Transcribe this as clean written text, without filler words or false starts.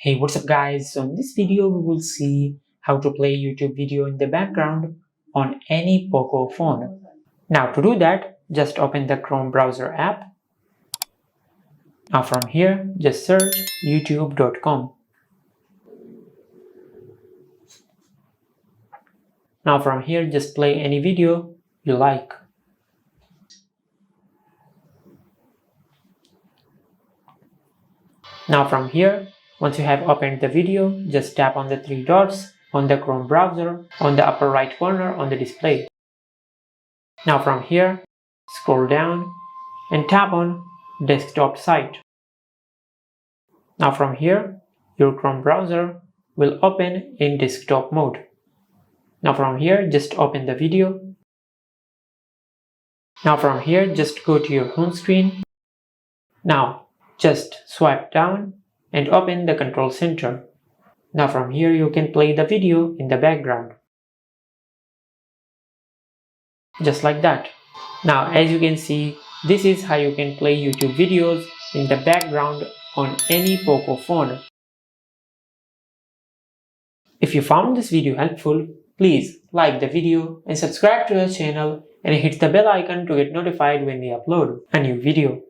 Hey, what's up guys? So in this video we will see how to play YouTube video in the background on any Poco phone. Now to do that, just open the Chrome browser app. Now from here, just search youtube.com. Now from here, just play any video you like. Now from here, once you have opened the video, just tap on the three dots on the Chrome browser on the upper right corner on the display. Now from here, scroll down and tap on desktop site. Now from here, your Chrome browser will open in desktop mode. Now from here, just open the video. Now from here, just go to your home screen. Now just swipe down and open the control center. Now from here, you can play the video in the background. Just like that. Now as you can see, this is how you can play YouTube videos in the background on any Poco phone. If you found this video helpful, please like the video and subscribe to our channel and hit the bell icon to get notified when we upload a new video.